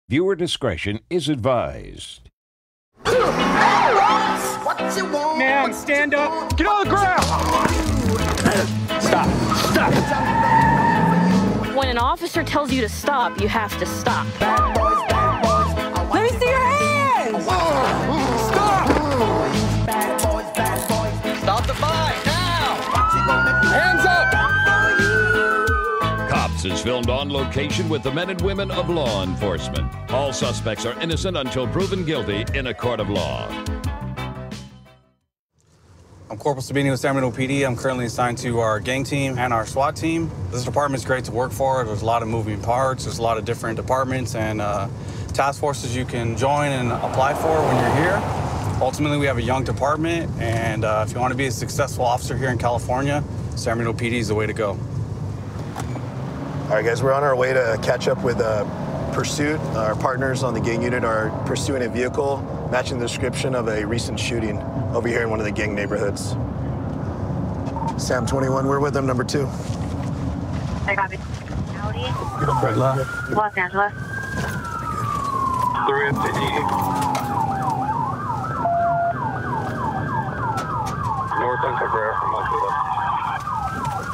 Viewer discretion is advised. Man, stand up. Get on the ground. Stop. When an officer tells you to stop, you have to stop. Let me see your hands. Stop. Stop the fight now. Hands up. Cops is filmed on location with the men and women of law enforcement. All suspects are innocent until proven guilty in a court of law. I'm Corporal Sabini with San Bernardino PD. I'm currently assigned to our gang team and our SWAT team. This department's great to work for. There's a lot of moving parts. There's a lot of different departments and task forces you can join and apply for when you're here. Ultimately, we have a young department, and if you want to be a successful officer here in California, San Bernardino PD is the way to go. All right, guys, we're on our way to catch up with Pursuit. Our partners on the gang unit are pursuing a vehicle matching the description of a recent shooting over here in one of the gang neighborhoods. Sam 21, we're with them, number 2. I copy. Howdy. Los Angeles. 350. Northbound Cabrera from Montego.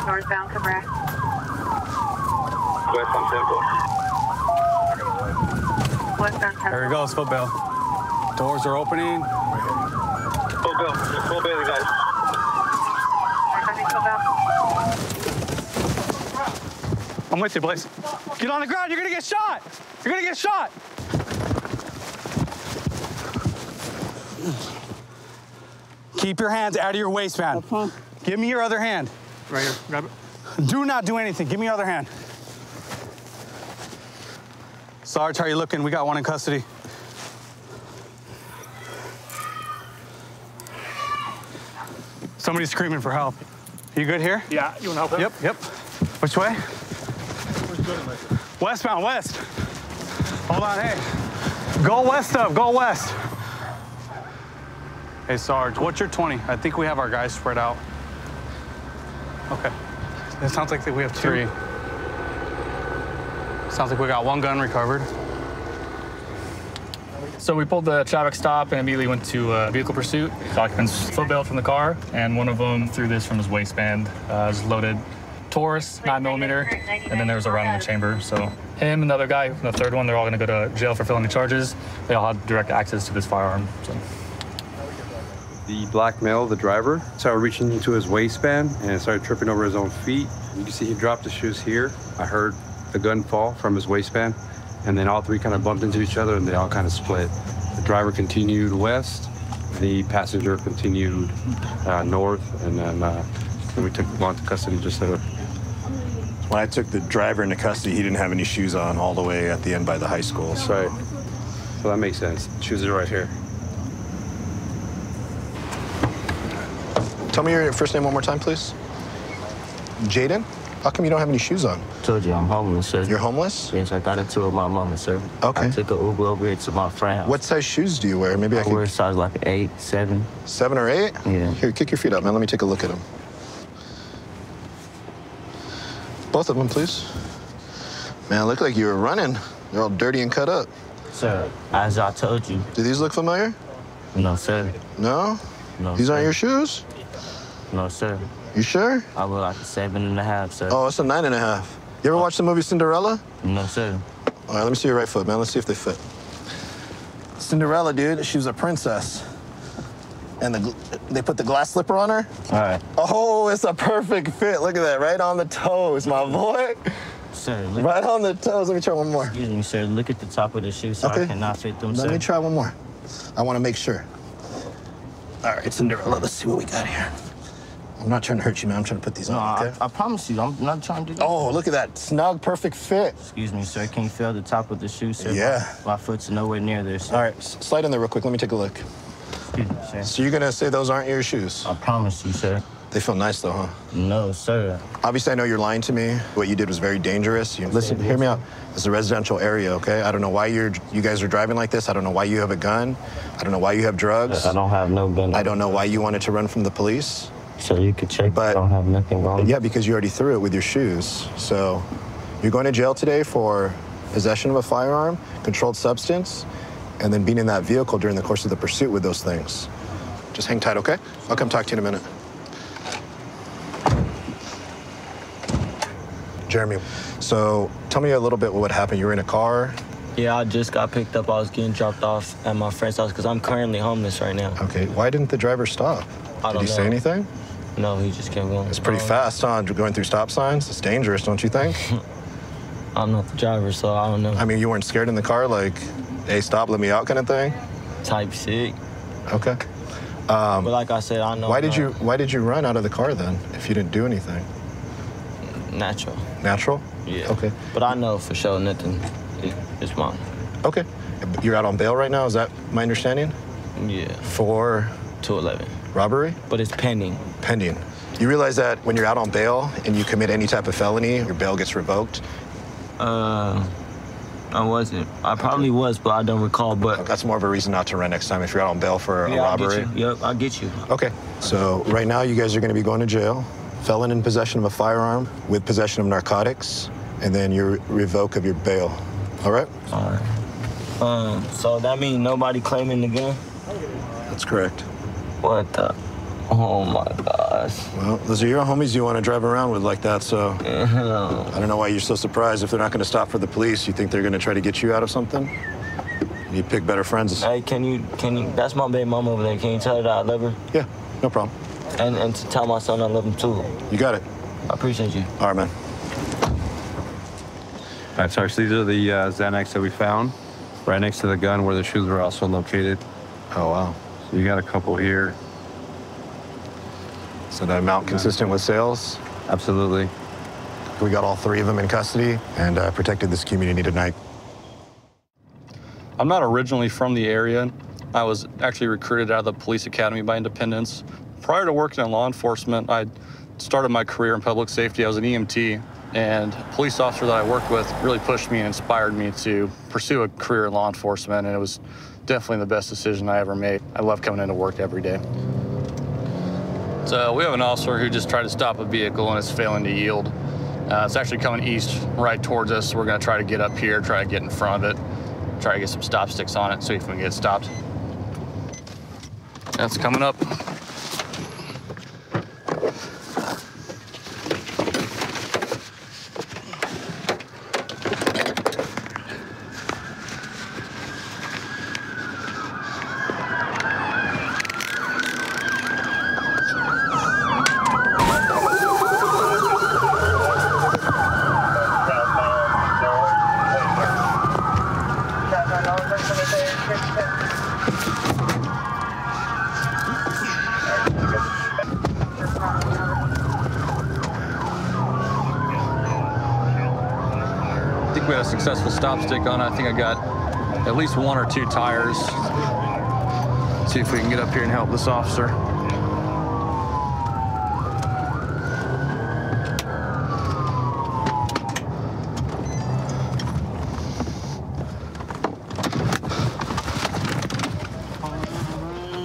Northbound Cabrera. West on Temple. Westbound Temple. There he goes, footbell. Doors are opening. Full Bailey, guys. I'm with you, Blaze. Get on the ground, you're gonna get shot! You're gonna get shot! Keep your hands out of your waistband. Give me your other hand. Right here. Grab it. Do not do anything. Give me your other hand. Sarge, how are you looking? We got one in custody. Somebody's screaming for help. You good here? Yeah, you want to help him? Yep. Which way? Westbound, west. Hold on, hey. Go west up, go west. Hey, Sarge, what's your 20? I think we have our guys spread out. Okay. It sounds like we have 3. Sounds like we got 1 gun recovered. So we pulled the traffic stop and immediately went to vehicle pursuit. The occupants footbailed from the car, and one of them threw this from his waistband. Just loaded Taurus, 9mm, and then there was a round in the chamber. So him and the other guy, the third one, they're all going to go to jail for felony charges. They all had direct access to this firearm. So. The black male, the driver, started reaching into his waistband and started tripping over his own feet. You can see he dropped his shoes here. I heard the gun fall from his waistband, and then all 3 kind of bumped into each other and they all kind of split. The driver continued west, the passenger continued north, and then we took him into custody just so. When I took the driver into custody, he didn't have any shoes on all the way at the end by the high school. That's right. So that makes sense. Shoes are right here. Tell me your first name one more time, please. Jaden? How come you don't have any shoes on? Told you I'm homeless, sir. You're homeless? Yes, I got into it with my mama, sir. Okay. I took an Uber over here to my friend's house. What size shoes do you wear? Maybe I can... wear size like 8, 7. 7 or 8? Yeah. Here, kick your feet up, man. Let me take a look at them. Both of them, please. Man, look like you were running. They're all dirty and cut up. Sir, as I told you. Do these look familiar? No, sir. No? No, These sir. aren't your shoes? No, sir. You sure? I wear like a 7.5, sir. Oh, it's a 9.5. You ever watch the movie Cinderella? No, sir. All right, let me see your right foot, man. Let's see if they fit. Cinderella, dude, she was a princess. And they put the glass slipper on her. All right. Oh, it's a perfect fit. Look at that, right on the toes, my boy. Sir, right on the toes. Let me try one more. Excuse me, sir. Look at the top of the shoe, so okay. I cannot fit them, sir. Let me try one more. I want to make sure. All right, Cinderella, let's see what we got here. I'm not trying to hurt you, man. I'm trying to put these on, okay? I promise you, I'm not trying to do that. Oh, look at that. Snug, perfect fit. Excuse me, sir. Can you feel the top of the shoe, sir? Yeah. My foot's nowhere near there, sir. All right, slide in there real quick. Let me take a look. Excuse me, sir. So you're going to say those aren't your shoes? I promise you, sir. They feel nice, though, huh? No, sir. Obviously, I know you're lying to me. What you did was very dangerous. Listen, hear me out. It's a residential area, okay? I don't know why you guys are driving like this. I don't know why you have a gun. I don't know why you have drugs. I don't have no gun. I don't know why you wanted to run from the police. So you could check, but I don't have nothing wrong. Yeah, because you already threw it with your shoes. So you're going to jail today for possession of a firearm, controlled substance, and then being in that vehicle during the course of the pursuit with those things. Just hang tight, okay? I'll come talk to you in a minute. Jeremy, so tell me a little bit what happened. You were in a car? Yeah, I just got picked up. I was getting dropped off at my friend's house because I'm currently homeless right now. Okay, why didn't the driver stop? Did he say anything? No, he just kept going. It's pretty fast, huh? Going through stop signs. It's dangerous, don't you think? I'm not the driver, so I don't know. I mean, you weren't scared in the car, like, hey, stop, let me out kind of thing? Type sick. Okay. But like I said, I know. Why did you run out of the car then, if you didn't do anything? Natural. Natural? Yeah. Okay. But I know for sure nothing is wrong. Okay. You're out on bail right now, is that my understanding? Yeah. For? 211. Robbery? But it's pending. Pending. You realize that when you're out on bail and you commit any type of felony, your bail gets revoked? I wasn't. I probably was, but I don't recall. But that's more of a reason not to run next time if you're out on bail for a robbery. Yep, I'll get you. Okay. So right now you guys are going to be going to jail. Felon in possession of a firearm with possession of narcotics, and then your revoke of your bail. All right? All right. So that means nobody claiming the gun? That's correct. What the? Oh my gosh. Well, those are your homies you want to drive around with like that, so I don't know why you're so surprised if they're not going to stop for the police. You think they're going to try to get you out of something? You pick better friends. Hey, can you, that's my baby mama over there. Can you tell her that I love her? Yeah, no problem. And to tell my son I love him too. You got it. I appreciate you. All right, man. All right, so these are the Xanax that we found right next to the gun where the shoes were also located. Oh, wow. So you got a couple here. So that amount consistent with sales? Absolutely. We got all three of them in custody and protected this community tonight. I'm not originally from the area. I was actually recruited out of the police academy by Independence. Prior to working in law enforcement, I started my career in public safety. I was an EMT, and a police officer that I worked with really pushed me and inspired me to pursue a career in law enforcement, and it was definitely the best decision I ever made. I love coming into work every day. So we have an officer who just tried to stop a vehicle and is failing to yield. It's actually coming east right towards us. So we're going to try to get up here, try to get in front of it, try to get some stop sticks on it, see if we can get it stopped. That's coming up. I think we had a successful stop stick on. I think I got at least 1 or 2 tires. See if we can get up here and help this officer.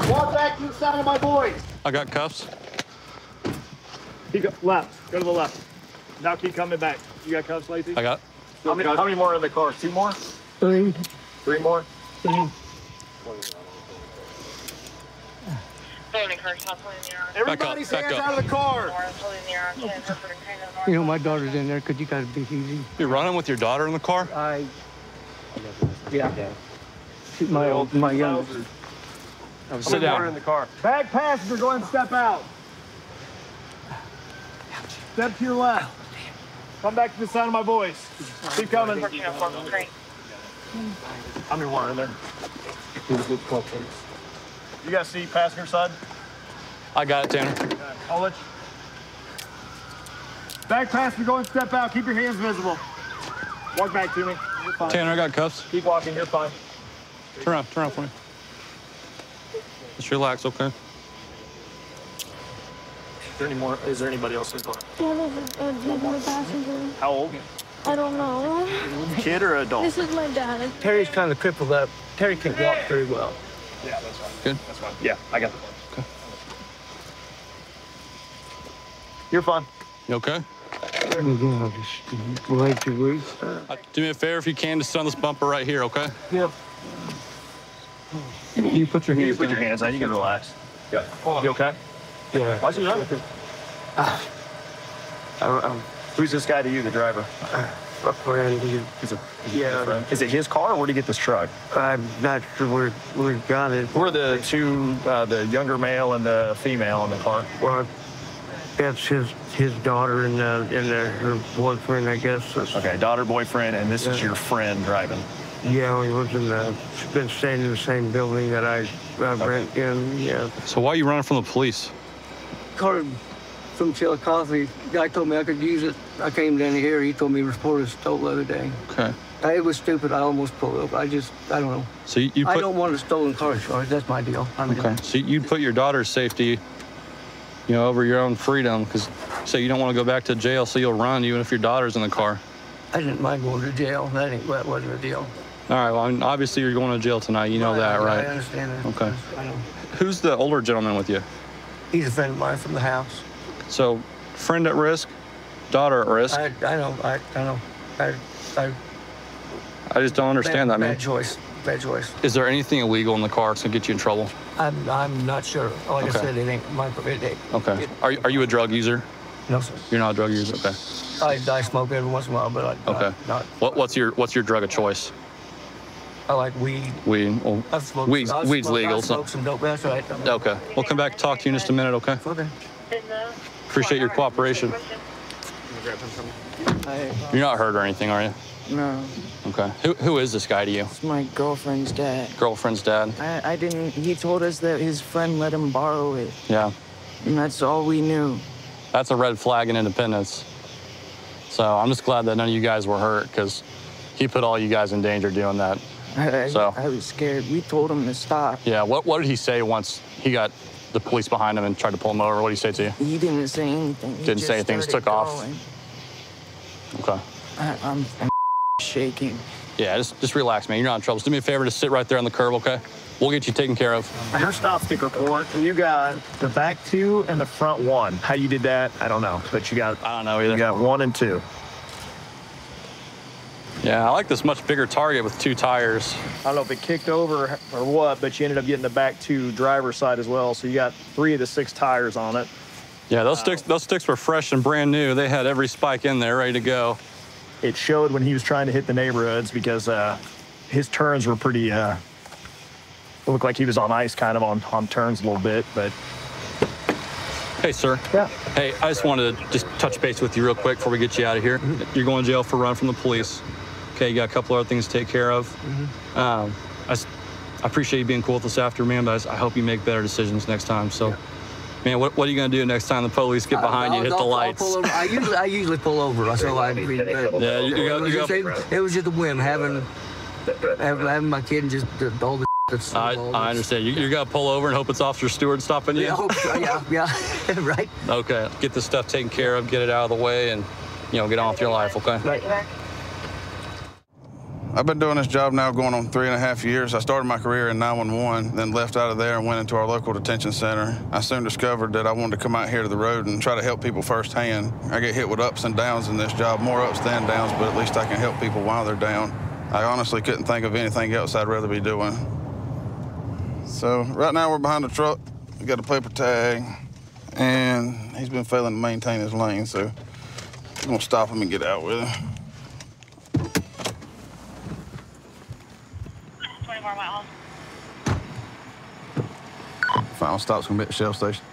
Walk back to the side of my boys. I got cuffs. Keep left. Go to the left. Now keep coming back. You got cuffs, Lacey? I got. How many more are in the car? 2 more? 3. 3 more? 3. Everybody's hands out of the car. You know, my daughter's in there. Could you guys be easy? You're running with your daughter in the car? Yeah. My youngest. Sit down. In the car. Bag passenger, go ahead and step out. Step to your left. Come back to the side of my voice. Keep coming. How many more in there? You guys see passenger side? I got it, Tanner. I'll let you. Back passenger, go and step out. Keep your hands visible. Walk back to me. You're fine. Tanner, I got cuffs. Keep walking. You're fine. Turn around for me. Just relax, okay? Is there anybody else in the car? Yeah, this is my passenger. How old? I don't know. Kid or adult? This is my dad. Terry's kind of crippled up. Terry can walk very well. Yeah, that's fine. Good? That's fine. Yeah, I got the phone. Okay. You're fine. You okay? Do me a favor if you can, just sit on this bumper right here, okay? Yep. You put your hands Put your hands down. You can relax. Yeah. You okay? Yeah. Why's he running? Who's this guy to you, the driver? A friend. Yeah. Is it his car, or where'd he get this truck? I'm not sure where we got it. Who are the two, the younger male and the female in the car? Well, that's his daughter and her boyfriend, I guess. Okay, daughter, boyfriend, and this is your friend driving. Yeah, we was been staying in the same building that I rent in. Yeah. So why are you running from the police? Card from Chillicothe. Guy told me I could use it. I came down here. He told me to report it stole the other day. Okay. It was stupid. I almost pulled up. I don't know. So you I don't want a stolen car charge. That's my deal. Okay. So you'd put your daughter's safety, over your own freedom, because say you don't want to go back to jail, so you'll run even if your daughter's in the car. I didn't mind going to jail. That wasn't a deal. All right. Well, I mean, obviously you're going to jail tonight. You know that, right? I understand that. Okay. I know. Who's the older gentleman with you? He's a friend of mine from the house. So, friend at risk, daughter at risk. I know. I know. I just don't understand that, man. Bad choice. Bad choice. Is there anything illegal in the car that's gonna get you in trouble? I'm not sure. Like Okay. I said, it ain't my. Okay. Are you a drug user? No, sir. You're not a drug user. Okay. I smoke every once in a while, but Okay. not. What's your drug of choice? I like weed. Weed. Well, I've smoked. weed's legal. I smoke some dope. That's right. Okay. We'll come back and talk to you in just a minute. Okay. Okay. Appreciate your cooperation. You're not hurt or anything, are you? No, Okay. Who is this guy to you? it's my girlfriend's dad. Girlfriend's dad. I didn't, he told us that his friend let him borrow it, Yeah. and that's all we knew. That's a red flag in Independence. So I'm just glad that none of you guys were hurt, because he put all you guys in danger doing that. I was scared. We told him to stop. Yeah. What did he say once he got the police behind him and tried to pull him over? What did he say to you? He didn't say anything. He Didn't say just anything, just started took off. going. Okay. I'm shaking. Yeah, just relax, man. You're not in trouble. Just do me a favor, just sit right there on the curb, okay? We'll get you taken care of. Your stop stick report. You got the back two and the front one. How you did that, I don't know. But you got. I don't know either. You got 1 and 2. Yeah, I like this much bigger Target with 2 tires. I don't know if it kicked over or what, but you ended up getting the back two driver's side as well. So you got 3 of the 6 tires on it. Yeah, those sticks were fresh and brand new. They had every spike in there ready to go. It showed when he was trying to hit the neighborhoods because his turns were pretty. It looked like he was on ice, kind of on turns a little bit, but. Hey, sir. Yeah. Hey, I just wanted to just touch base with you real quick before we get you out of here. You're going to jail for running from the police. Okay, you got a couple other things to take care of. I appreciate you being cool with us after, man, but I hope you make better decisions next time. So, man, what are you going to do next time the police get behind you, hit the lights? I usually pull over. So Yeah, it was just a whim having my kid and just all the that's. I understand. You're going to pull over and hope it's Officer Stewart stopping you? Yeah, I hope so. Yeah, right. Okay, get this stuff taken care of, get it out of the way, and, get on with your life, okay? Right. I've been doing this job now going on 3.5 years. I started my career in 911, then left out of there and went into our local detention center. I soon discovered that I wanted to come out here to the road and try to help people firsthand. I get hit with ups and downs in this job, more ups than downs, but at least I can help people while they're down. I honestly couldn't think of anything else I'd rather be doing. So right now we're behind the truck. We got a paper tag, and he's been failing to maintain his lane, so we're gonna stop him and get out with him. 24 miles. Final stop's gonna be at the Shell station.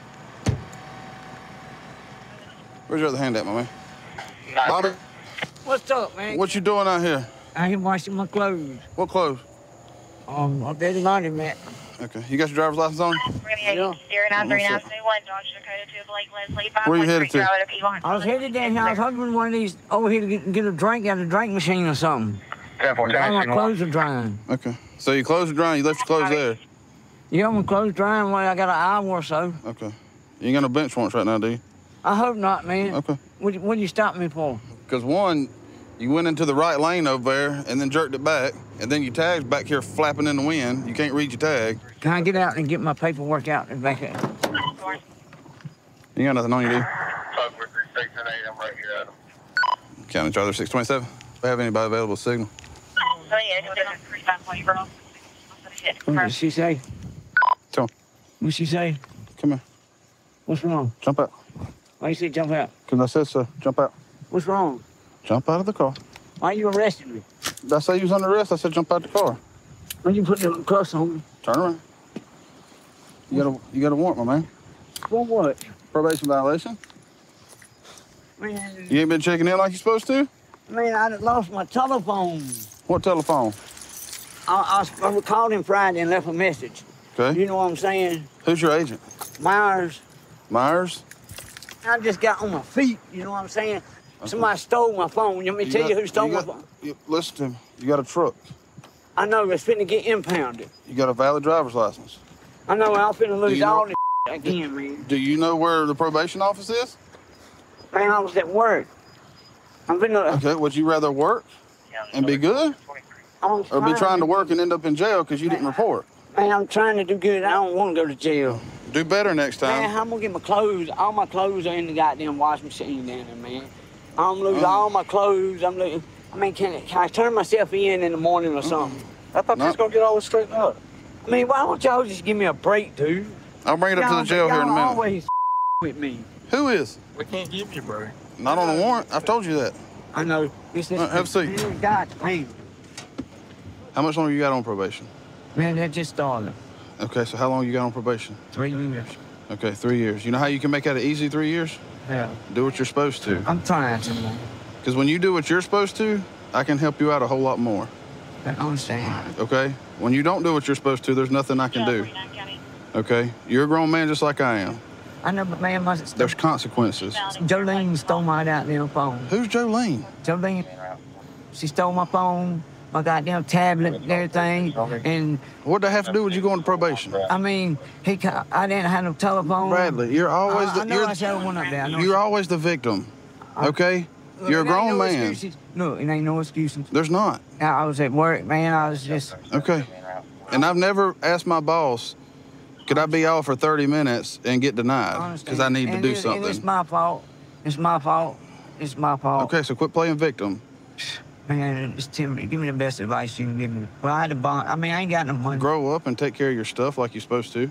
Where's your other hand at, my man? Bobby, What's up, man? what you doing out here? I ain't washing my clothes. What clothes? I'm at the laundromat. Okay, you got your driver's license on? Yeah. Where you headed to? I was headed down here. I was hoping one of these over here to get a drink out of the drink machine or something. All my clothes are drying. Okay, so your clothes are drying, you left your clothes there? Yeah, my clothes drying. Well, I got an hour or so. Okay. You ain't got no bench warrants right now, do you? I hope not, man. Okay. What do you stop me for? Because one, you went into the right lane over there and then jerked it back, and then your tag's back here flapping in the wind. You can't read your tag. Can I get out and get my paperwork out and back up? You got nothing on you, do you? I'm right here, Adam. County Charger 627. Do I have anybody available signal? What did she say? Come on. What'd she say? Come here. What's wrong? Jump out. Why you say jump out? Because I said so. Jump out. What's wrong? Jump out of the car. Why you arrested me? Did I say you was under arrest? I said jump out the car. Why you put the cuffs on me? Turn around. You got a warrant, my man. For what? Probation violation. Man, You ain't been checking in like you're supposed to? man, I done lost my telephone. What telephone? I called him Friday and left a message. Okay. You know what I'm saying? Who's your agent? Myers. Myers? I just got on my feet. You know what I'm saying? Okay. Somebody stole my phone. You want me to tell you who stole my phone? Listen to me. You got a truck. I know it's finna get impounded. You got a valid driver's license. I know I'm finna lose know- all this again, man. Do you know where the probation office is? Man, I was at work. I'm finna. Okay, would you rather work and be good? Or be trying to work and end up in jail because you didn't report? Man, I'm trying to do good. I don't want to go to jail. Do better next Man, time. I'm gonna get my clothes. All my clothes are in the goddamn washing machine down there, man. I'm losing all my clothes. I'm losing. I mean, can I turn myself in the morning or something? I thought you was gonna get all this straightened up. I mean, why don't y'all just give me a break, dude? I'll bring it up to the jail here in a Y'all minute. always with me. Who is? We can't give you a break. Not on a warrant. I've told you that. I know. It's All right, have a seat. God, man. How much longer you got on probation? Man, that just started. Okay, so how long you got on probation? 3 years. Okay, 3 years. You know how you can make that an easy 3 years? Yeah. Do what you're supposed to. I'm trying to, man. Because when you do what you're supposed to, I can help you out a whole lot more. I understand. Okay? When you don't do what you're supposed to, there's nothing I can do. Okay? You're a grown man just like I am. I know, but man, There's consequences. Jolene stole my goddamn phone. Who's Jolene? Jolene. She stole my phone, my goddamn tablet, and everything. And what'd that have to do with you going to probation? I mean, I didn't have no telephone. Bradley, you're always I know I showed one up there. You're always the victim. Okay? You're a grown man. Excuses. Look, it ain't no excuses. There's not. I was at work, man. I was just. Okay. And I've never asked my boss, could I be off for 30 minutes and get denied? Because I need to do something. And it's my fault. It's my fault. It's my fault. Okay, so quit playing victim. Man, just tell me, give me the best advice you can give me. Well, I had a bond. I mean, I ain't got no money. Grow up and take care of your stuff like you're supposed to.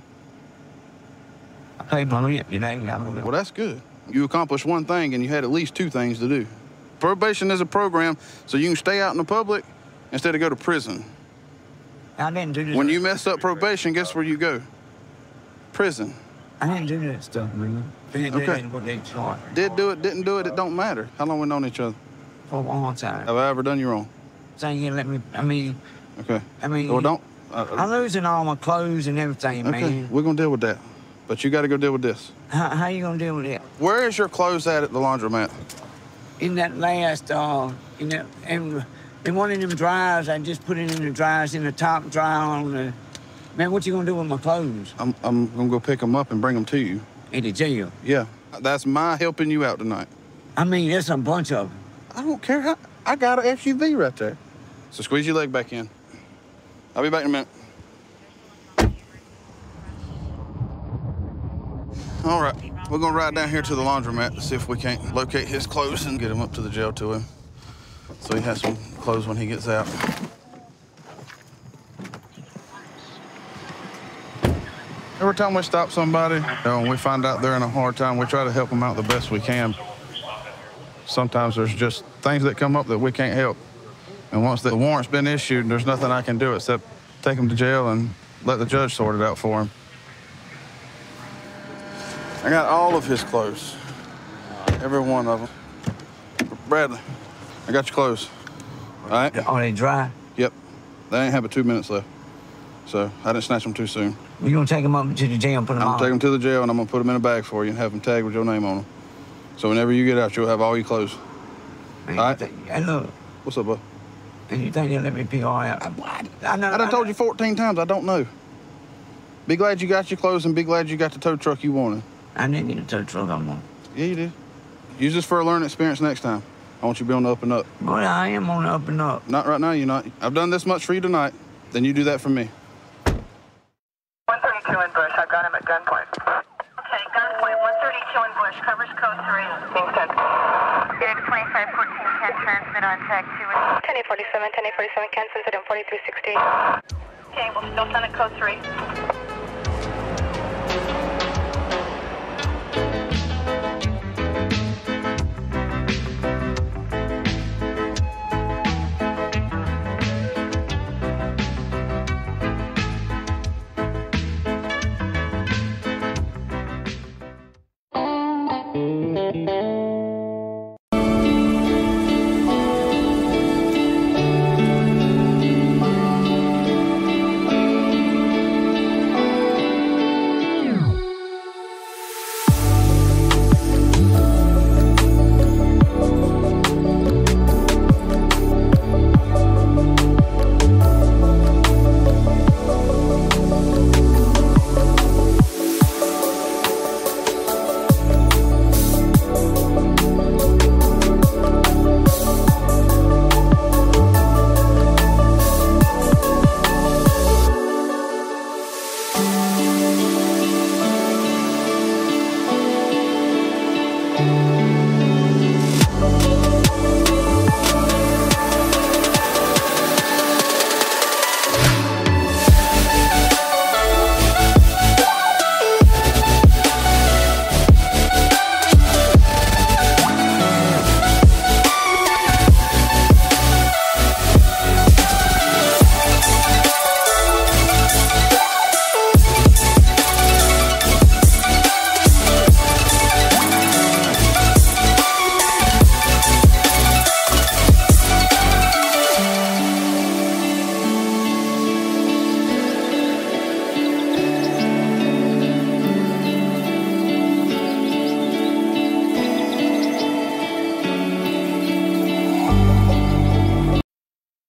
I paid my rent today. Well, that's good. You accomplished one thing and you had at least 2 things to do. Probation is a program so you can stay out in the public instead of go to prison. I didn't do this. When you mess up probation, guess where you go? Prison. I didn't do that stuff, man. Okay. What they charge. Did do it, didn't do it, it don't matter. How long we known each other? For a long time. Have I ever done you wrong? Saying you let me, I mean. Okay. I mean. Well, don't. I'm losing all my clothes and everything, Okay, man. we're gonna deal with that. But you gotta go deal with this. How you gonna deal with it? Where is your clothes at the laundromat? In that last, in one of them dryers, I just put it in the dryers in the top dryer on the. Man, what you gonna do with my clothes? I'm gonna go pick them up and bring them to you. In the jail? Yeah, that's my helping you out tonight. I mean, there's a bunch of them. I don't care. I got an SUV right there. So squeeze your leg back in. I'll be back in a minute. All right, we're gonna ride down here to the laundromat to see if we can't locate his clothes and get him up to the jail to him. So he has some clothes when he gets out. Every time we stop somebody, and we find out they're in a hard time, we try to help them out the best we can. Sometimes there's just things that come up that we can't help. And once the warrant's been issued, there's nothing I can do except take him to jail and let the judge sort it out for him. I got all of his clothes. Every one of them. Bradley, I got your clothes. All right? Are they dry? Yep. They ain't have but 2 minutes left. So I didn't snatch them too soon. You gonna take them up to the jail and put them on? I'm gonna take them to the jail and I'm gonna put them in a bag for you and have them tagged with your name on them. So whenever you get out, you'll have all your clothes. Man, all right? Hey, look. What's up, bud? And you think they'll let me pick all out? I done told you 14 times, I don't know. Be glad you got your clothes and be glad you got the tow truck you wanted. I didn't get a tow truck I want. Yeah, you did. Use this for a learning experience next time. I want you to be on the up and up. Boy, I am on the up and up. Not right now, you're not. I've done this much for you tonight. Then you do that for me. 132 in Bush. I've got him at gunpoint. Okay, gunpoint 132 in Bush. Covers code 3. Being 10. Phoenix 25, 14, 10. Transmit on tag 2. 10-847, 10-847, cancel it on 4360. Okay, we'll still send it code 3.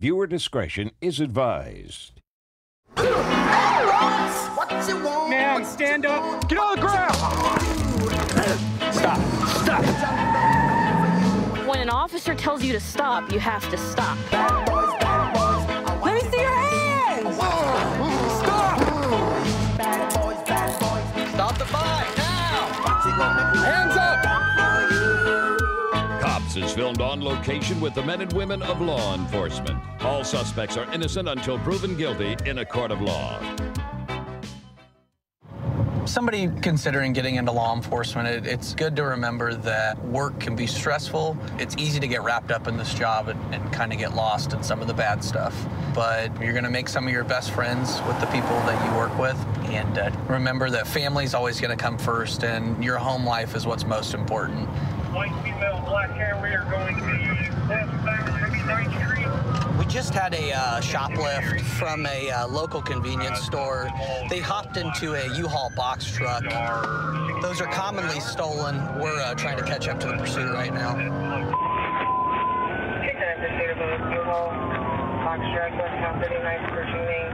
Viewer discretion is advised. Man, stand up. Get on the ground. Stop. Stop. When an officer tells you to stop, you have to stop. Let me see your hands! Stop! Stop the fight, now! Hands up! Cops is filmed on location with the men and women of law enforcement. All suspects are innocent until proven guilty in a court of law. Somebody considering getting into law enforcement, it's good to remember that work can be stressful. It's easy to get wrapped up in this job and kind of get lost in some of the bad stuff. But you're going to make some of your best friends with the people that you work with. And remember that family's always going to come first, and your home life is what's most important. White female, black hair, we are going to be westbound 39th Street. We just had a shoplift from a local convenience store. They hopped into a U-Haul box truck. Those are commonly stolen. We're trying to catch up to the pursuit right now. U-Haul box truck, westbound 39th, approaching Main.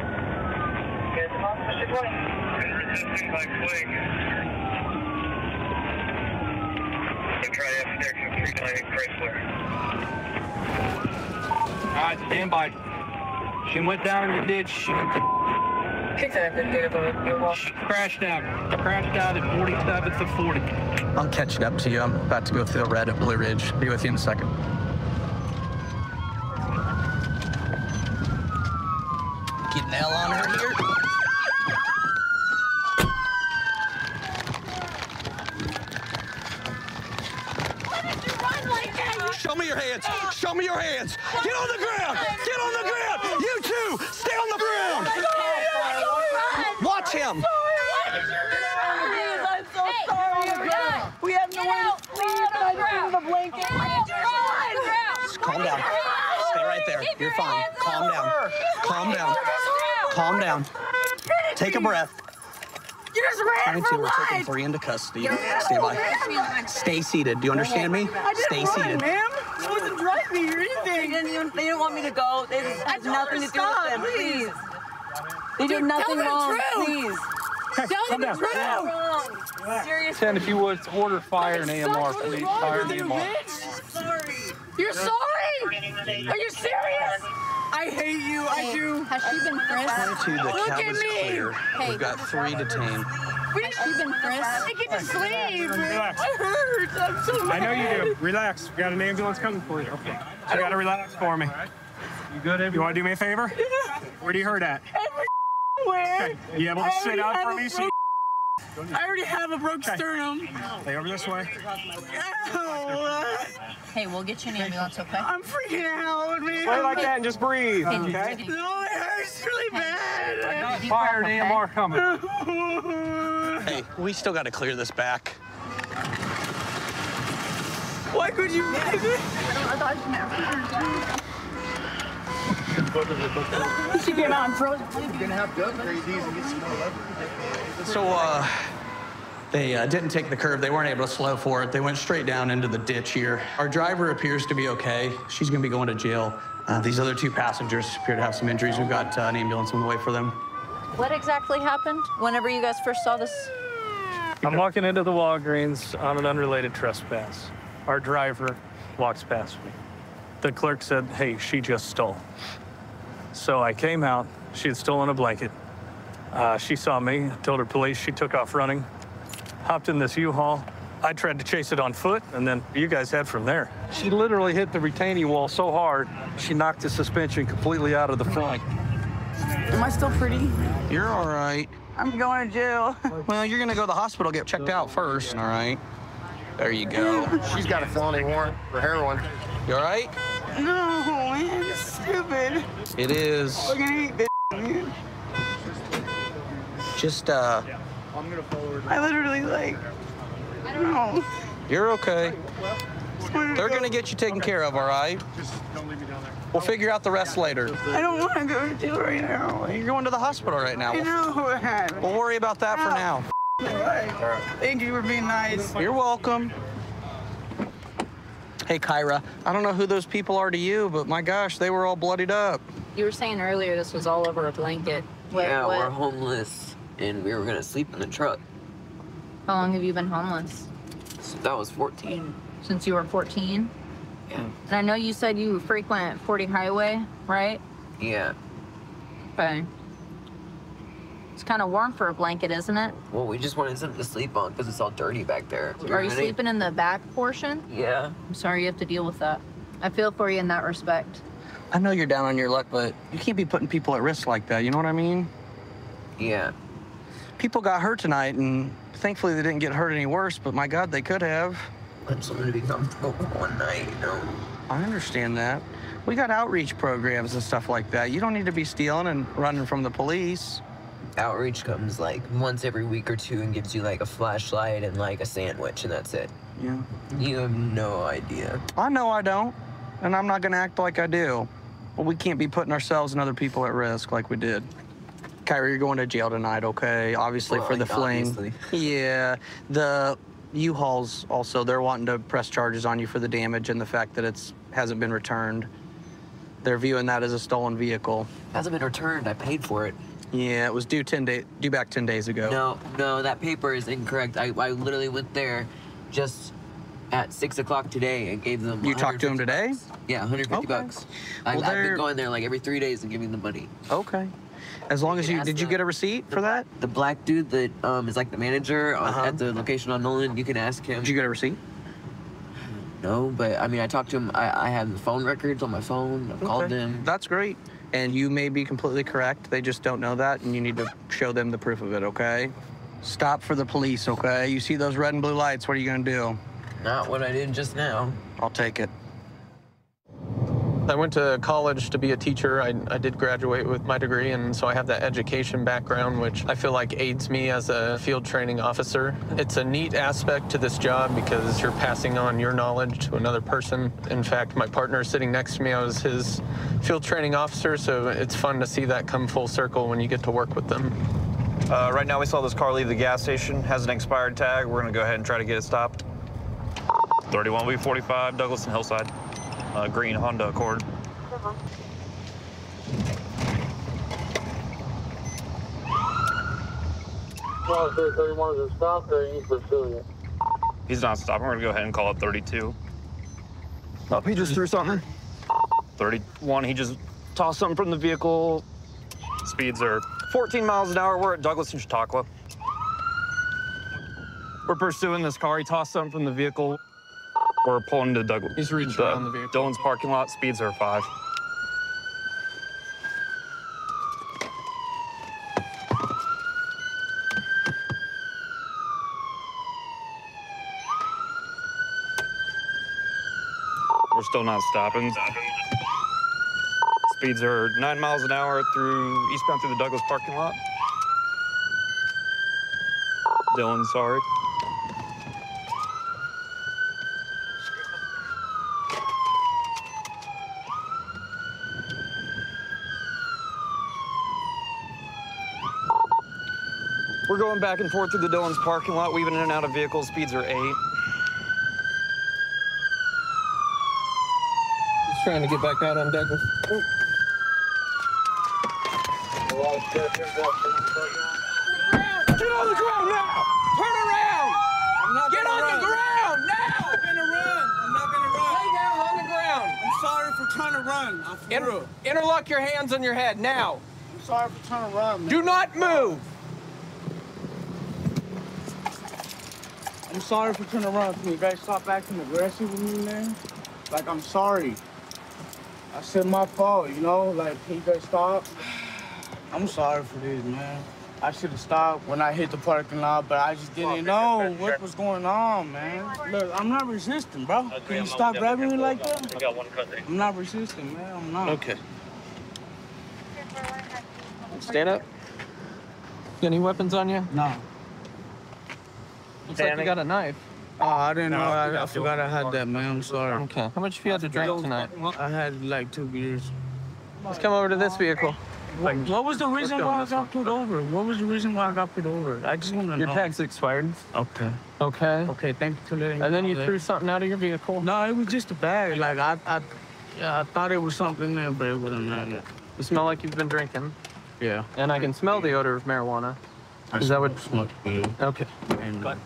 Good, Officer 20. Resisting by flag. Try to have from 390 Chrysler. All right, stand by. She went down in the ditch. She crashed out. Crashed out at 47th of 40. I'm catching up to you. I'm about to go through the red at Blue Ridge. Be with you in a second. Get an L on her here. Show me your hands. Show me your hands. Get on the ground. Get on the ground. You two, stay on the ground. Watch him. I'm so sorry. We have no one to sleep. I just need a blanket. Calm down. Stay right there. You're fine. Calm down. Calm down. Calm down. Take a breath. You just ran for We're taking 3 into custody. Stay by. Stay seated. Do you understand me? Stay seated. Ma'am, I wasn't driving or anything. They didn't want me to go. It has nothing to do with them. Please. They did nothing wrong. Please. Calm down. Seriously. 10, if you would, order fire and AMR, please. Fire and AMR. Sorry. You're sorry? Are you serious? I hate you. I do. Has she been frisked? 22, the Look cab at is me. clear. Hey. We've got 3 detained. Has she been frisked? I get to sleep. Relax. It hurts. I'm so mad. I know you do. Relax. We got an ambulance coming for you. Okay. You gotta relax for me. You good, You wanna do me a favor? Where do you hurt at? Where? You able to sit out for me? So I already have a broke sternum. Stay over this way. Hey, we'll get you an ambulance, okay? I'm freaking out, man. Play like that and just breathe, okay? No, it hurts really bad. Fire and AMR coming. Hey, we still got to clear this back. Why could you? She came out and froze. You're gonna have to upgrade these and get some more leverage. So, they didn't take the curve. They weren't able to slow for it. They went straight down into the ditch here. Our driver appears to be okay. She's gonna be going to jail. These other 2 passengers appear to have some injuries. We've got an ambulance on the way for them. What exactly happened whenever you guys first saw this? I'm walking into the Walgreens on an unrelated trespass. Our driver walks past me. The clerk said, hey, she just stole. So I came out. She had stolen a blanket. She saw me, told her police. She took off running, hopped in this U-Haul. I tried to chase it on foot, and then you guys had from there. She literally hit the retaining wall so hard, she knocked the suspension completely out of the front. Am I still pretty? You're all right. I'm going to jail. Well, you're gonna go to the hospital, get checked out first, all right? There you go. She's got a felony warrant for heroin. You all right? No, man, it's stupid. It is. Fucking hate this, man. Just, I literally, like, no. You're okay. They're gonna get you taken care of, all right? We'll figure out the rest later. I don't want to go to jail right now. You're going to the hospital right now. I know. We'll worry about that for now. Thank you for being nice. You're welcome. Hey, Kyra, I don't know who those people are to you, but my gosh, they were all bloodied up. You were saying earlier this was all over a blanket. Yeah, we're homeless, and we were gonna sleep in the truck. How long have you been homeless? Since I was 14. Since you were 14? Yeah. And I know you said you frequent 40 Highway, right? Yeah. Okay. It's kind of warm for a blanket, isn't it? Well, we just wanted something to sleep on because it's all dirty back there. Are you sleeping in the back portion? Yeah. I'm sorry you have to deal with that. I feel for you in that respect. I know you're down on your luck, but you can't be putting people at risk like that, you know what I mean? Yeah. People got hurt tonight, and thankfully they didn't get hurt any worse, but my God, they could have. I just wanted to be comfortable for one night, you know? I understand that. We got outreach programs and stuff like that. You don't need to be stealing and running from the police. Outreach comes like once every week or two and gives you like a flashlight and like a sandwich, and that's it. Yeah. You have no idea. I know I don't, and I'm not gonna act like I do. But we can't be putting ourselves and other people at risk like we did. Kyrie, you're going to jail tonight, okay? Obviously, Well, for the fling. obviously. Yeah. The U-Hauls also, they're wanting to press charges on you for the damage and the fact that it hasn't been returned. They're viewing that as a stolen vehicle. Hasn't been returned. I paid for it. Yeah, it was due back 10 days ago. No, that paper is incorrect. I literally went there just at 6 o'clock today and gave them. You talked to them today? Yeah, 150 bucks. I've been going there like every 3 days and giving them money. Okay. As long as you did you get a receipt for that? The black dude that is like the manager at the location on Nolan, you can ask him. Did you get a receipt? No, but I mean, I talked to him. I have the phone records on my phone. I've called them. That's great. And you may be completely correct. They just don't know that, and you need to show them the proof of it, okay? Stop for the police, okay? You see those red and blue lights, what are you gonna do? Not what I did just now. I'll take it. I went to college to be a teacher. I did graduate with my degree, and so I have that education background, which I feel like aids me as a field training officer. It's a neat aspect to this job because you're passing on your knowledge to another person. In fact, my partner sitting next to me, I was his field training officer, so it's fun to see that come full circle when you get to work with them. Right now we saw this car leave the gas station, has an expired tag. We're gonna go ahead and try to get it stopped. 31B45, Douglas and Hillside. Green Honda Accord. Well, 31 is stopped, or are you pursuing it? He's not stopping. We're gonna go ahead and call it 32. Oh, he just threw something. 31, he just tossed something from the vehicle. Speeds are 14 miles an hour. We're at Douglas and Chautauqua. We're pursuing this car. He tossed something from the vehicle. We're pulling to Douglas. He's reaching around the vehicle. Dillon's parking lot. Speeds are 5. We're still not stopping. Speeds are 9 miles an hour eastbound through the Douglas parking lot. Dillon, sorry. We're going back and forth through the Dillon's parking lot, weaving in and out of vehicles. Speeds are 8. He's trying to get back out on Douglas. Oh. Get on the ground now! Turn around! Get on the ground now! I'm not gonna run. I'm not gonna run. Lay down on the ground. I'm sorry for trying to run. Interlock your hands on your head now. I'm sorry for trying to run, man. Do not move. I'm sorry for trying to run. Can you guys stop acting aggressive with me, man? Like, I'm sorry. I said my fault, you know? Like, can you guys stop? I'm sorry for this, man. I should have stopped when I hit the parking lot, but I just didn't know what was going on, man. Look, I'm not resisting, bro. Can you stop grabbing me like that? I'm not resisting, man. I'm not. Okay. Stand up. Got any weapons on you? No. Looks like you got a knife. Oh, I didn't know. I forgot I had that, man. I'm sorry. Okay. How much have you had to drink tonight? I had like 2 beers. Let's come over to this vehicle. What was the reason why I got pulled over? What was the reason why I got pulled over? I just want to know. Your tag's expired. Okay. Okay. Okay, thank you for letting me And then you know threw that. something out of your vehicle? No, it was just a bag. Like, I thought it was something there, but it wasn't that. You smell like you've been drinking. Yeah. And I can smell the odor of marijuana. Is that what? Smoke good. Okay. And, man.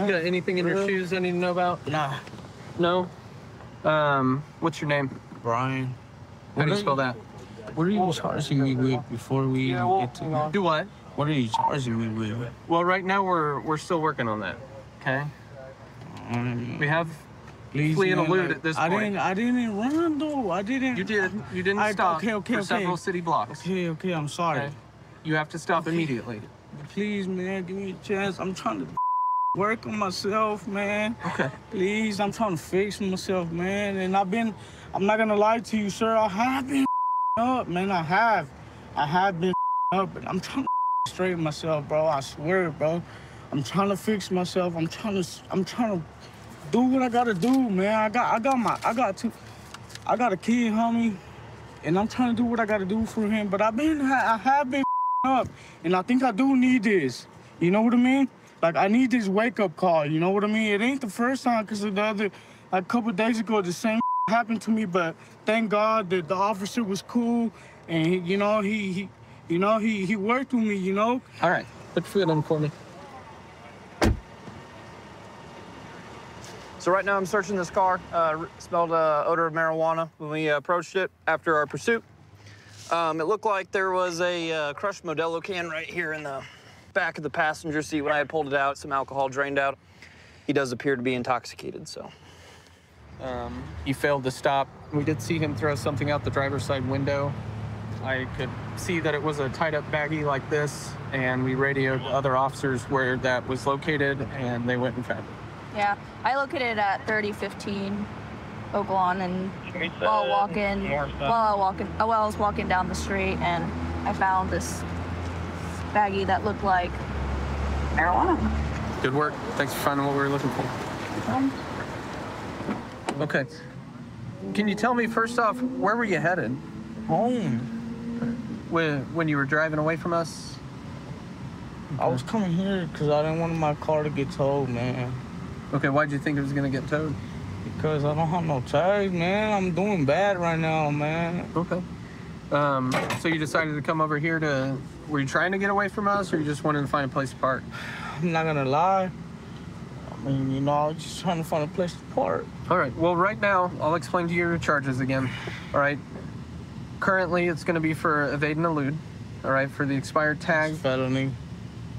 You got anything in your shoes I need to know about? Nah. No? What's your name? Brian. How do you spell that? What are you charging me with before we even get to Do what? What are you charging me with? Well, right now we're still working on that. Okay. We have flee and elude at this point. I didn't run though. I didn't. You did. You didn't stop okay, for several city blocks. Okay, I'm sorry. Okay. You have to stop immediately. Please, man, give me a chance. I'm trying to work on myself, man. Okay. Please, I'm trying to fix myself, man. And I'm not gonna lie to you, sir. I have been up, man. I have been up, but I'm trying to straighten myself, bro. I swear, bro. I'm trying to fix myself. I'm trying to do what I gotta do, man. I got a kid, homie, and I'm trying to do what I gotta do for him. But I have been up, and I think I do need this. You know what I mean? Like, I need this wake-up call. You know what I mean? It ain't the first time, because a couple of days ago, the same happened to me. But thank God that the officer was cool, and he worked with me. You know. All right, put your foot on for me. So right now I'm searching this car. Smelled odor of marijuana when we approached it after our pursuit. It looked like there was a crushed Modelo can right here in the back of the passenger seat. When I had pulled it out, some alcohol drained out. He does appear to be intoxicated, so. He failed to stop. We did see him throw something out the driver's side window. I could see that it was a tied-up baggie like this, and we radioed other officers where that was located, and they went and found it. Yeah, I located at 3015 Oak Lawn, and while I was walking down the street, and I found this baggie that looked like marijuana. Good work. Thanks for finding what we were looking for. Okay. Can you tell me, first off, where were you headed? Home. When you were driving away from us? I was coming here because I didn't want my car to get towed, man. Okay, why'd you think it was gonna get towed? Because I don't have no tags, man. I'm doing bad right now, man. Okay. So you decided to come over here to... Were you trying to get away from us, or you just wanted to find a place to park? I'm not gonna lie. I mean, I was just trying to find a place to park. All right, well, right now, I'll explain to you your charges again. All right? Currently, it's gonna be for evade and elude. All right, for the expired tag. Felony.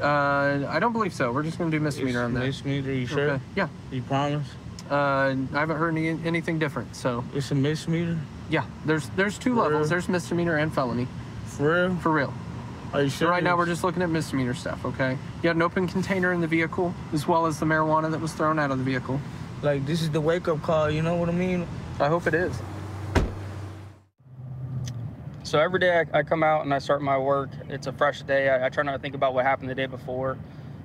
I don't believe so. We're just going to do misdemeanor on that. Misdemeanor, you sure? Okay. Yeah. You promise? I haven't heard anything different, so. It's a misdemeanor? Yeah, there's two levels. There's misdemeanor and felony. For real? For real. Are you sure? So right now we're just looking at misdemeanor stuff, okay? You had an open container in the vehicle, as well as the marijuana that was thrown out of the vehicle. Like, this is the wake-up call, you know what I mean? I hope it is. So every day I come out and I start my work. It's a fresh day. I try not to think about what happened the day before.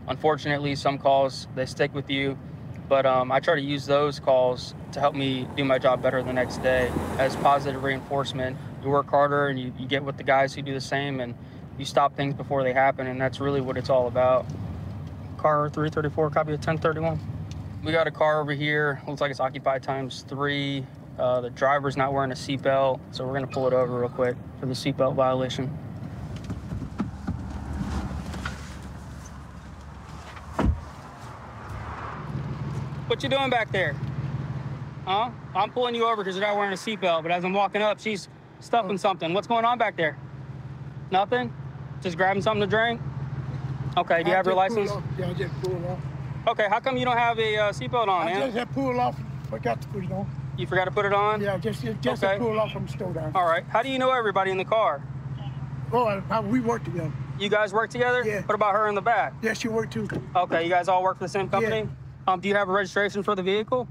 Unfortunately, some calls, they stick with you. But I try to use those calls to help me do my job better the next day as positive reinforcement. You work harder and you get with the guys who do the same, and you stop things before they happen, and that's really what it's all about. Car 334, copy of 1031. We got a car over here. Looks like it's occupied ×3. The driver's not wearing a seatbelt, so we're gonna pull it over real quick for the seatbelt violation. What you doing back there? Huh? I'm pulling you over because you're not wearing a seatbelt, but as I'm walking up, she's stuffing something. What's going on back there? Nothing? Just grabbing something to drink? Okay, do you have your license? Yeah, I just pulled off. Okay, how come you don't have a seatbelt on, man? I just had pulled off, forgot to put it on. You forgot to put it on? Yeah, just okay. pulled off from the store down. All right, how do you know everybody in the car? Oh, we work together. You guys work together? Yeah. What about her in the back? Yeah, she worked too. Okay, you guys all work for the same company? Yeah. Do you have a registration for the vehicle?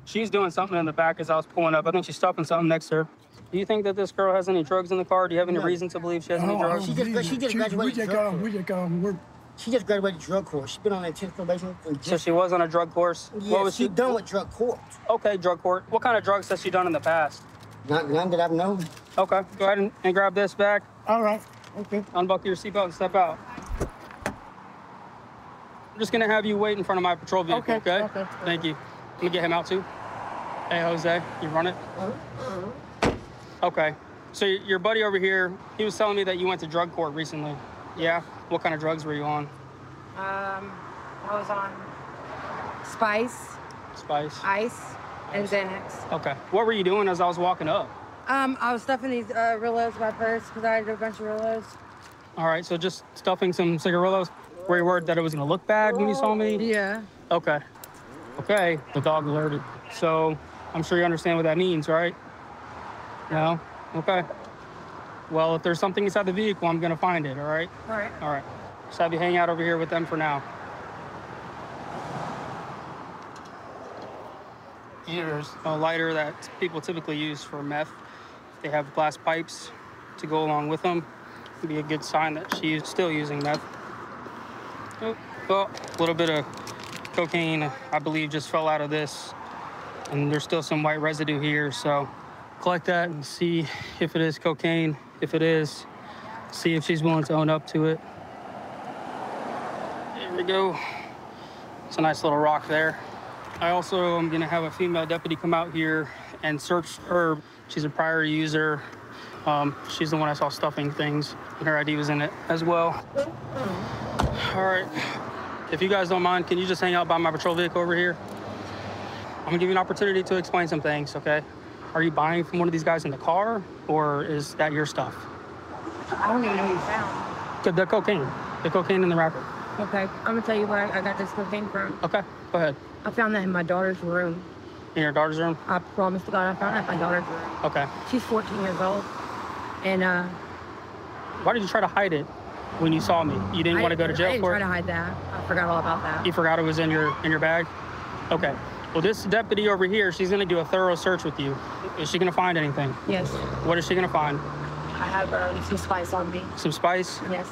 She's doing something in the back as I was pulling up. I think she's stuffing something next to her. Do you think that this girl has any drugs in the car? Do you have any reason to believe she has any drugs? She just graduated drug She just graduated drug course. She's been on intensive probation. So she was on a drug course? Yeah, what was she done with drug court. Okay, drug court. What kind of drugs has she done in the past? None that I've known. Okay, go ahead and grab this bag. All right, okay. Unbuckle your seatbelt and step out. I'm just gonna have you wait in front of my patrol vehicle, okay? Thank you. I'm gonna get him out too. Hey, Jose, you run it? Okay, so your buddy over here, he was telling me that you went to drug court recently. Yeah? What kind of drugs were you on? I was on Spice, Ice, and Xanax. Okay. What were you doing as I was walking up? I was stuffing these Rillos in my purse because I had a bunch of Rillos. All right, so just stuffing some cigarillos. Were you worried that it was gonna look bad when you saw me? Yeah. Okay. Okay, the dog alerted. So I'm sure you understand what that means, right? No? Okay. Well, if there's something inside the vehicle, I'm gonna find it, all right? All right. All right. Just have you hang out over here with them for now. Here's a lighter that people typically use for meth. They have glass pipes to go along with them. It'd be a good sign that she's still using meth. Oh, well, a little bit of cocaine, I believe, just fell out of this. And there's still some white residue here, so collect that and see if it is cocaine. If it is, see if she's willing to own up to it. There we go. It's a nice little rock there. I also am gonna have a female deputy come out here and search her. She's a prior user. She's the one I saw stuffing things, and her ID was in it as well. All right, if you guys don't mind, can you just hang out by my patrol vehicle over here? I'm gonna give you an opportunity to explain some things, okay? Are you buying from one of these guys in the car, or is that your stuff? I don't even know what you found. The cocaine in the wrapper. Okay, I'm gonna tell you where I got this cocaine from. Okay, go ahead. I found that in my daughter's room. In your daughter's room? I promise to God, I found that in my daughter's room. Okay. She's 14 years old, and why did you try to hide it when you saw me? You didn't want to go to jail I didn't for it? try to hide that. I forgot all about that. You forgot it was in your bag? Okay. Well, this deputy over here, she's gonna do a thorough search with you. Is she gonna find anything? Yes. What is she gonna find? I have some spice on me. Some spice? Yes.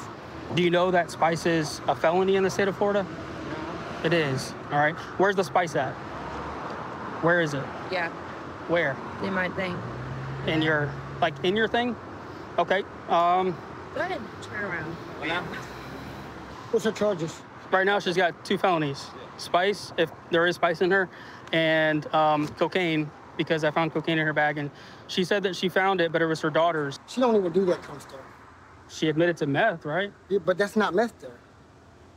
Do you know that spice is a felony in the state of Florida? It is. All right. Where's the spice at? Where is it? Yeah. Where? In my thing. In your thing? Okay. Go ahead. Turn around. What's her charges? Right now, she's got 2 felonies. Spice, if there is spice in her, and cocaine, because I found cocaine in her bag, and she said that she found it, but it was her daughter's. She don't even do that kind of stuff. She admitted to meth, right? Yeah, but that's not meth there.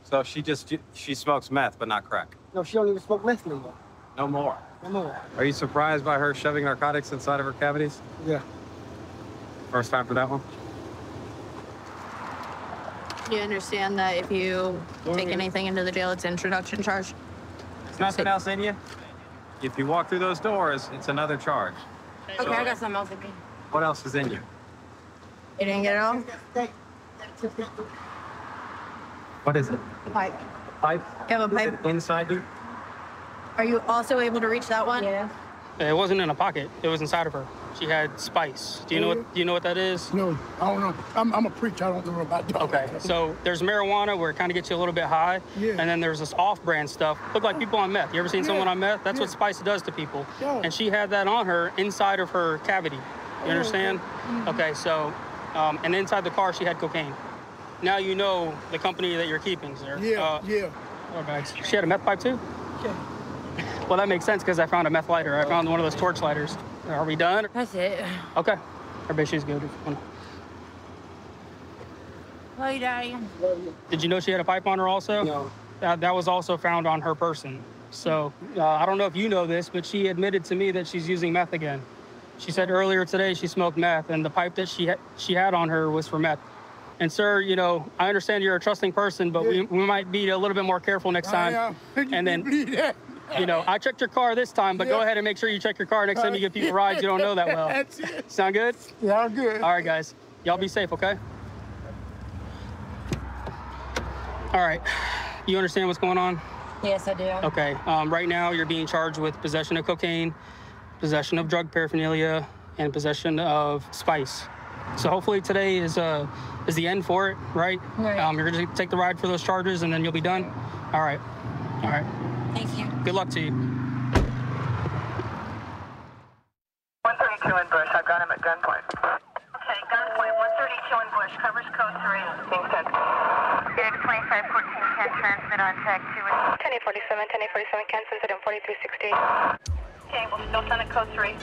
So she smokes meth, but not crack? No, she don't even smoke meth anymore. No more? No more. Are you surprised by her shoving narcotics inside of her cavities? Yeah. First time for that one? You understand that if you take anything into the jail, it's an introduction charge? There's nothing else in you. If you walk through those doors, it's another charge. Okay, I got something else in me. What else is in you? You didn't get it all? What is it? Pipe. Pipe? You have a pipe? Is it inside you? Are you also able to reach that one? Yeah. It wasn't in a pocket. It was inside of her. She had spice. Do you know what that is? No, I don't know. I'm a preacher. I don't know about that. Okay, so there's marijuana where it kind of gets you a little bit high, and then there's this off-brand stuff. Look like people on meth. You ever seen someone on meth? That's what spice does to people. And she had that on her inside of her cavity. You understand? Okay, so, and inside the car she had cocaine. Now you know the company that you're keeping, sir. Yeah. She had a meth pipe too? Yeah. Well, that makes sense because I found a meth lighter. I found one of those torch lighters. Are we done? That's it. Okay. Everybody, she's good. Love you, Daddy. Did you know she had a pipe on her also? No. That was also found on her person. So I don't know if you know this, but she admitted to me that she's using meth again. She said earlier today she smoked meth, and the pipe that she had on her was for meth. And sir, you know, I understand you're a trusting person, but we might be a little bit more careful next time. And then, you know, I checked your car this time, but go ahead and make sure you check your car next time you give people rides you don't know that well. That's it. Sound good? Yeah, I'm good. All right, guys. Y'all be safe, okay? All right. You understand what's going on? Yes, I do. Okay. Right now, you're being charged with possession of cocaine, possession of drug paraphernalia, and possession of spice. So hopefully today is the end for it, right? Right. You're going to take the ride for those charges, and then you'll be done? All right. All right. Thank you. Good luck to you. 132 in Bush. I've got him at gunpoint. Okay, gunpoint. 132 in Bush. Covers code 3. Being sent. Data 2514 can transmit on tag 2. 1047, 1047 can send it in 4360. Okay, we'll still send it code 3.